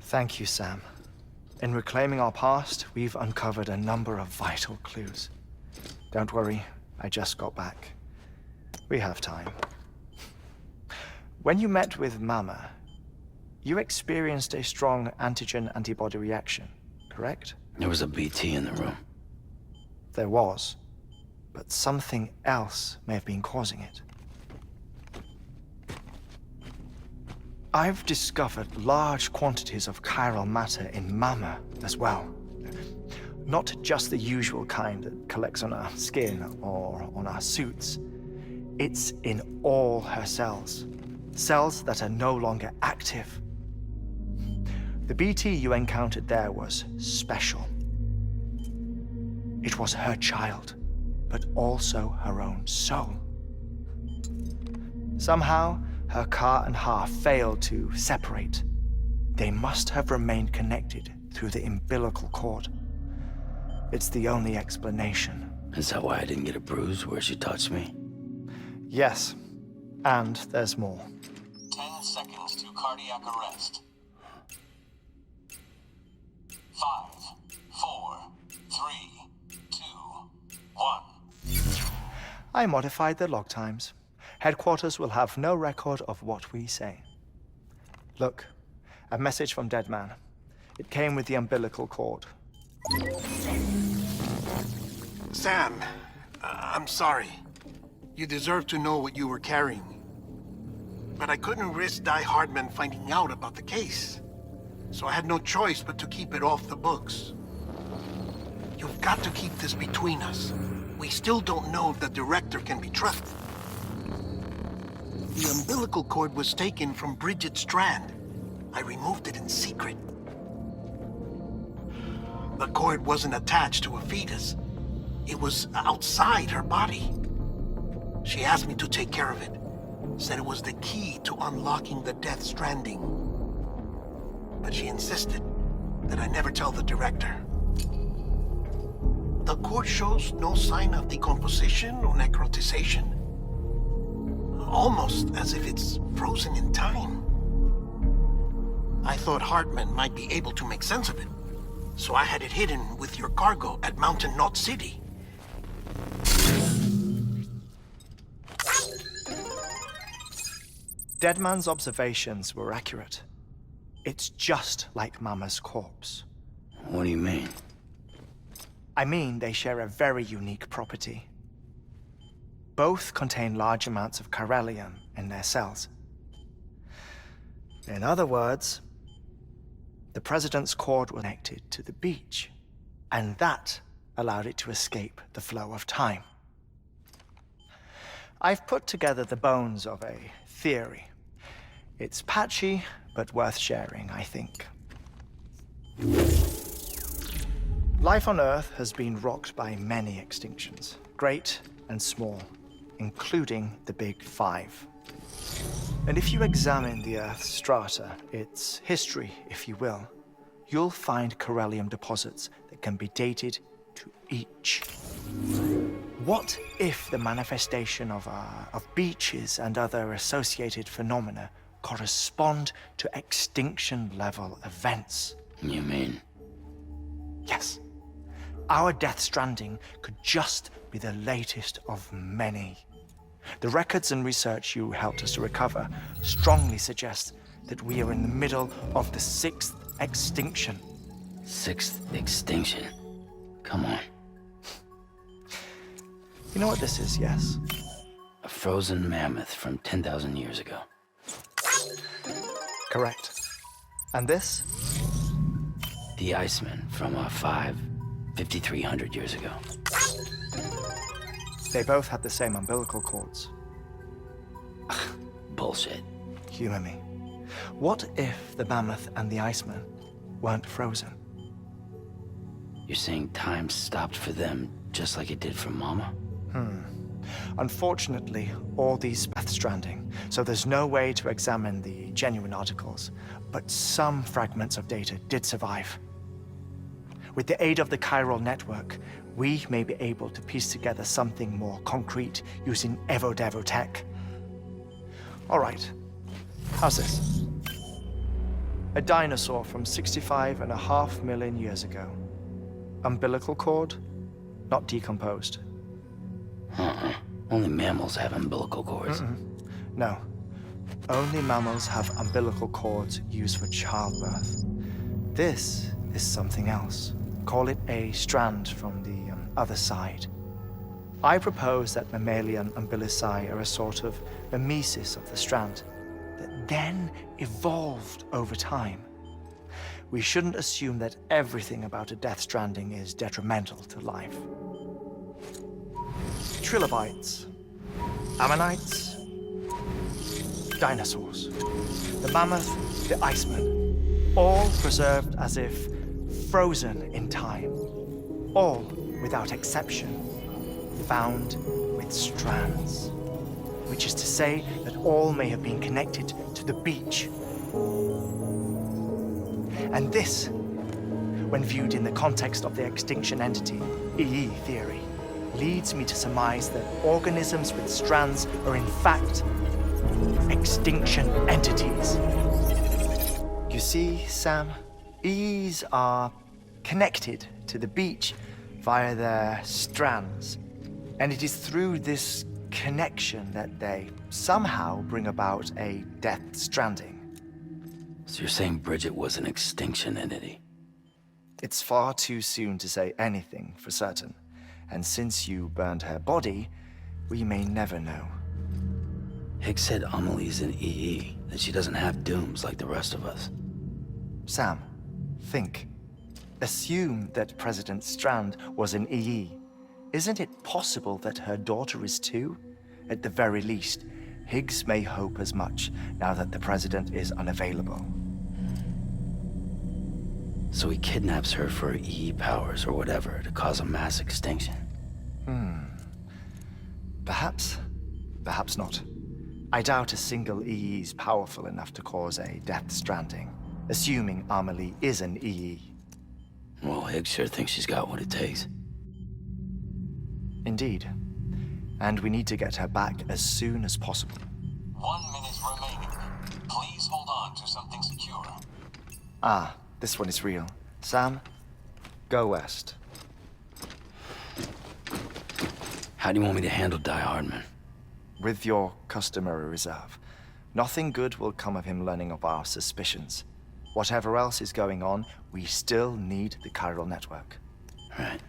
Thank you, Sam. In reclaiming our past, we've uncovered a number of vital clues. Don't worry, I just got back. We have time. When you met with Mama, you experienced a strong antigen-antibody reaction, correct? There was a BT in the room. There was, but something else may have been causing it. I've discovered large quantities of chiral matter in Mama as well. Not just the usual kind that collects on our skin or on our suits. It's in all her cells. Cells that are no longer active. The BT you encountered there was special. It was her child, but also her own soul. Somehow, her car and half failed to separate. They must have remained connected through the umbilical cord. It's the only explanation. Is that why I didn't get a bruise where she touched me? Yes, and there's more. 10 seconds to cardiac arrest. 5, 4, 3, 2, 1. I modified the log times. Headquarters will have no record of what we say. Look, a message from Deadman. It came with the umbilical cord. Sam, I'm sorry. You deserve to know what you were carrying. But I couldn't risk Heartman finding out about the case. So I had no choice but to keep it off the books. You've got to keep this between us. We still don't know if the director can be trusted. The umbilical cord was taken from Bridget Strand. I removed it in secret. The cord wasn't attached to a fetus. It was outside her body. She asked me to take care of it. Said it was the key to unlocking the Death Stranding. But she insisted that I never tell the director. The cord shows no sign of decomposition or necrotization. Almost as if it's frozen in time. I thought Heartman might be able to make sense of it, so I had it hidden with your cargo at Mountain Knot City. Deadman's observations were accurate. It's just like Mama's corpse. What do you mean? I mean, they share a very unique property. Both contain large amounts of chiralium in their cells. In other words, the President's cord was connected to the beach, and that allowed it to escape the flow of time. I've put together the bones of a theory. It's patchy, but worth sharing, I think. Life on Earth has been rocked by many extinctions, great and small, including the Big Five. And if you examine the Earth's strata, its history, if you will, you'll find chiralium deposits that can be dated to each. What if the manifestation of beaches and other associated phenomena correspond to extinction-level events? You mean? Yes. Our Death Stranding could just be the latest of many. The records and research you helped us to recover strongly suggest that we are in the middle of the 6th extinction. 6th extinction? Come on. You know what this is, yes? A frozen mammoth from 10,000 years ago. Correct. And this? The Iceman from 5,300 years ago. They both had the same umbilical cords. Bullshit. Humor me. What if the mammoth and the Iceman weren't frozen? You're saying time stopped for them just like it did for Mama? Unfortunately, all these Death Stranding, so there's no way to examine the genuine articles, but some fragments of data did survive. With the aid of the chiral network, we may be able to piece together something more concrete using Evo-Devo tech. All right, how's this? A dinosaur from 65.5 million years ago. Umbilical cord, not decomposed. Only mammals have umbilical cords. No. Only mammals have umbilical cords used for childbirth. This is something else. Call it a strand from the other side. I propose that mammalian umbilici are a sort of mimesis of the strand that then evolved over time. We shouldn't assume that everything about a death stranding is detrimental to life. Trilobites, ammonites, dinosaurs, the mammoth, the iceman, all preserved as if frozen in time, all without exception found with strands, which is to say that all may have been connected to the beach. And this, when viewed in the context of the extinction entity, EE theory, leads me to surmise that organisms with strands are in fact extinction entities. You see, Sam, EEs are connected to the beach via their strands. And it is through this connection that they somehow bring about a death stranding. So you're saying Bridget was an extinction entity? It's far too soon to say anything for certain. And since you burned her body, we may never know. Higgs said Amelie's an EE, that she doesn't have dooms like the rest of us. Sam, think. Assume that President Strand was an EE. Isn't it possible that her daughter is too? At the very least, Higgs may hope as much now that the president is unavailable. So he kidnaps her for EE powers or whatever to cause a mass extinction. Perhaps. Perhaps not. I doubt a single EE is powerful enough to cause a death stranding, assuming Amelie is an EE. Well, Higgs sure thinks she's got what it takes. Indeed. And we need to get her back as soon as possible. 1 minute remaining. Please hold on to something secure. Ah, this one is real. Sam, go west. How do you want me to handle Die Hardman? With your customary reserve. Nothing good will come of him learning of our suspicions. Whatever else is going on, we still need the chiral network. Right.